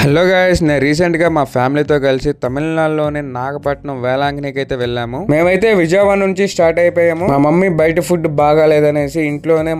Hello guys, నేను recent గా మా ఫ్యామిలీతో కలిసి తమిళనాడులోని నాగపట్నం వేలాంగిణికి అయితే వెళ్ళాము. మేమైతే విజయవాడ నుంచి స్టార్ట్ అయిపోయాము. మా మమ్మీ బయట ఫుడ్ బాగాలేదనేసి ఇంట్లోనే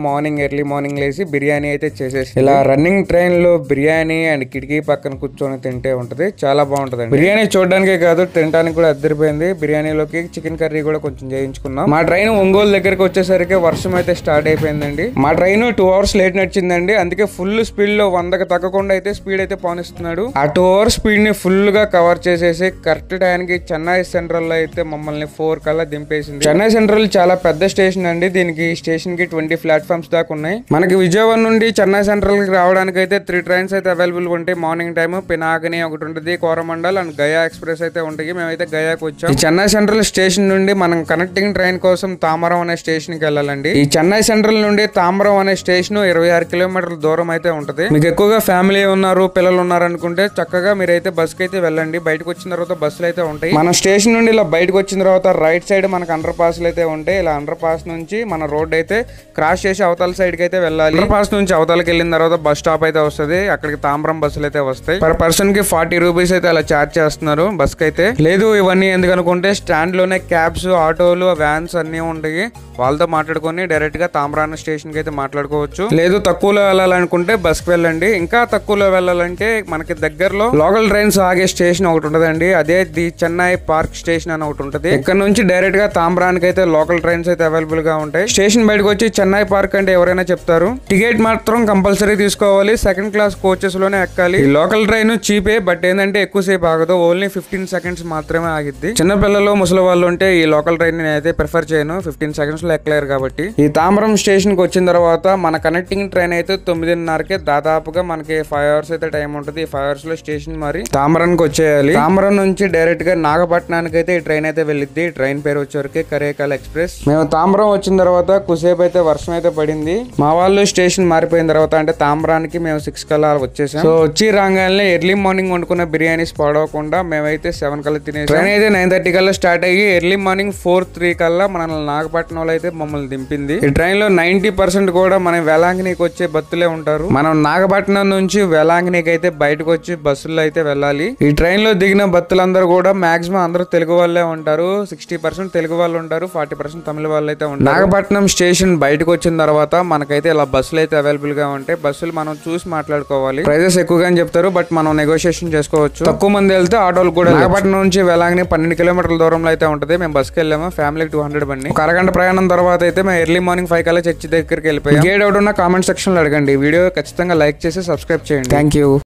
ఎర్లీ మార్నింగ్ లేసి బిర్యానీ అయితే చేసేసి ఇలా రన్నింగ్ ట్రైన్ లో బిర్యానీ అండ్ కిటికీ పక్కన కూర్చొని తింటే ఉంటది, చాలా బాగుంటది. బిర్యానీ చూడడానికే కాదు తినడానికి కూడా అద్దరిపోయింది. బిర్యానీలోకి చికెన్ కర్రీ కూడా కొంచెం చేయించుకున్నాం. మా ట్రైన్ ఒంగోలు దగ్గరకు వచ్చేసరికి వర్షం అయితే స్టార్ట్ అయిపోయిందండి. మా ట్రైన్ 2 hours లేట్ నడిచిందండి. అందుకే ఫుల్ స్పీడ్ లో 100కి తగ్గకుండా అయితే స్పీడ్ అయితే పానిస్తున్నాడు. ఆ 2 hours స్పీడ్ ని ఫుల్ గా కవర్ చేసేసి కరెక్ట్ టైంకి చెన్నై సెంట్రల్ లో అయితే మమ్మల్ని 4 కల్లా దింపేసింది. చెన్నై సెంట్రల్ చాలా పెద్ద స్టేషన్ అండి. దీనికి స్టేషన్ కి 20 ప్లాట్ఫామ్స్ దాకా ఉన్నాయి. మనకి విజయవాడ నుండి చెన్నై సెంట్రల్ కి రావడానికి అయితే 3 trains అయితే అవైలబుల్ ఉంటాయి. మార్నింగ్ టైమ్ పినాకిని ఒకటి ఉంటుంది, కోరమండల్ అండ్ గయా ఎక్స్ప్రెస్ అయితే ఉంటాయి. మేమైతే గయాకి వచ్చాం. ఈ చెన్నై సెంట్రల్ స్టేషన్ నుండి మనం కనెక్టింగ్ ట్రైన్ కోసం తామరం అనే స్టేషన్ కి వెళ్ళాలండి. ఈ చెన్నై సెంట్రల్ నుండి తామరం అనే స్టేషన్ 26 కిలోమీటర్ల దూరం అయితే ఉంటది. మీకు ఎక్కువగా ఫ్యామిలీ ఉన్నారు, పిల్లలు ఉన్నారు అనుకుంటే చక్కగా మీరైతే బస్ కి అయితే వెళ్ళండి. బయటకు వచ్చిన తర్వాత బస్సులు అయితే ఉంటాయి. మన స్టేషన్ నుండి ఇలా బయటకు వచ్చిన తర్వాత రైట్ సైడ్ మనకు అండర్ పాస్లు అయితే ఉంటాయి. ఇలా అండర్ పాస్ నుంచి మన రోడ్ అయితే క్రాస్ చేసి అవతల సైడ్ కి అయితే వెళ్ళాలి. అండర్ పాస్ నుంచి అవతలకి వెళ్ళిన తర్వాత బస్ స్టాప్ అయితే వస్తుంది. అక్కడికి తాంబరం బస్సులు అయితే వస్తాయి. పర్ పర్సన్ కి 40 రూపీస్ అయితే అలా చార్జ్ చేస్తున్నారు బస్ కి అయితే. లేదు ఇవన్నీ ఎందుకు అనుకుంటే స్టాండ్ లోనే క్యాబ్స్, ఆటోలు, వ్యాన్స్ అన్ని ఉంటాయి. వాళ్ళతో మాట్లాడుకొని డైరెక్ట్ గా తాంబరాన స్టేషన్ కి అయితే మాట్లాడుకోవచ్చు. లేదు తక్కువలో వెళ్ళాలనుకుంటే బస్ కి వెళ్ళండి. ఇంకా తక్కువలో వెళ్ళాలంటే మనకి దగ్గరలో లోకల్ ట్రైన్స్ ఆగే స్టేషన్ ఒకటి ఉంటదండి. అదే ది చెన్నై పార్క్ స్టేషన్ అని ఒకటి ఉంటది. ఇక్కడ నుంచి డైరెక్ట్ గా తాంబరానికి అయితే లోకల్ ట్రైన్స్ అయితే అవైలబుల్ గా ఉంటాయి. స్టేషన్ బయటకు వచ్చి చెన్నై పార్క్ అంటే ఎవరైనా చెప్తారు. టికెట్ మాత్రం కంపల్సరీ తీసుకోవాలి. సెకండ్ క్లాస్ కోచెస్ లోనే ఎక్కాలి. ఈ లోకల్ ట్రైన్ చీపే, బట్ ఏంటంటే ఎక్కువసేపు ఆగదు. ఓన్లీ 15 seconds మాత్రమే ఆగిద్ది. చిన్నపిల్లలు, ముసలి వాళ్ళు ఉంటే ఈ లోకల్ ట్రైన్ అయితే ప్రిఫర్ చేయను. 15 seconds లో ఎక్కలేరు కాబట్టి. ఈ తాంబరం స్టేషన్ కి వచ్చిన తర్వాత మన కనెక్టింగ్ ట్రైన్ అయితే 9:30కి దాదాపుగా మనకి 5 hours అయితే టైం ఉంటుంది. ఈ 5 hours లో స్టేషన్ మరి తాంబరానికి వచ్చేయాలి. తాంబరం నుంచి డైరెక్ట్ గా నాగపట్నానికి అయితే ఈ ట్రైన్ అయితే వెళ్ళిద్ది. ట్రైన్ పేరు వచ్చేవరకు కరేకాల్ ఎక్స్ప్రెస్. మేము తాంబరం వచ్చిన తర్వాత కుసేపు అయితే వర్షం అయితే పడింది. మా వాళ్ళు స్టేషన్ మారిపోయిన తర్వాత అంటే తాంబరానికి మేము 6 కల్లా వచ్చేసాం. సో వచ్చి రాగానే ఎర్లీ మార్నింగ్ వండుకున్న బిర్యానీస్ పాడవకుండా మేమైతే 7 కల్లా తినేసాం. ట్రైన్ అయితే 9:30 కల్లా స్టార్ట్ అయ్యి ఎర్లీ మార్నింగ్ 4:03 కల్లా మన నాగపట్నంలో అయితే మమ్మల్ని దింపింది. ఈ ట్రైన్ లో 90% కూడా మనం వేలాంగిణికి వచ్చే భక్తులే ఉంటారు. మనం నాగపట్నం నుంచి వేలాంగిణికి అయితే బయటకు వచ్చి బస్సుల్లో అయితే వెళ్ళాలి. ఈ ట్రైన్ లో దిగిన భక్తులందరూ కూడా మాక్సిమం అందరూ తెలుగు వాళ్ళే ఉంటారు. 60% తెలుగు వాళ్ళు ఉంటారు, 40% తమిళ వాళ్ళు అయితే ఉంటారు. నాగపట్నం స్టేషన్ బయటకు వచ్చిన తర్వాత మనకైతే ఇలా బస్సులు అయితే అవైలబుల్ గా ఉంటాయి. బస్సులు మనం చూసి మాట్లాడుకోవాలి. ప్రైజెస్ ఎక్కువగా చెప్తారు, బట్ మనం నెగోషియేషన్ చేసుకోవచ్చు. తక్కువ మంది వెళ్తే ఆటోలు కూడా. నాగపట్నం నుంచి వేలాంగిణి 12 కిలోమీటర్ల దూరంలో అయితే ఉంటుంది. మేము బస్కి వెళ్ళాము. ఫ్యామిలీకి 200 బండి. ఒక అరగంట ప్రయాణం తర్వాత అయితే మేము ఎర్లీ మార్నింగ్ 5 కల్లా చర్చి దగ్గరికి వెళ్ళిపోయాం. ఏ డౌట్ ఉన్నా కామెంట్ సెక్షన్ లో అడగండి. వీడియో ఖచ్చితంగా లైక్ చేసి సబ్స్క్రైబ్ చేయండి. Thank you.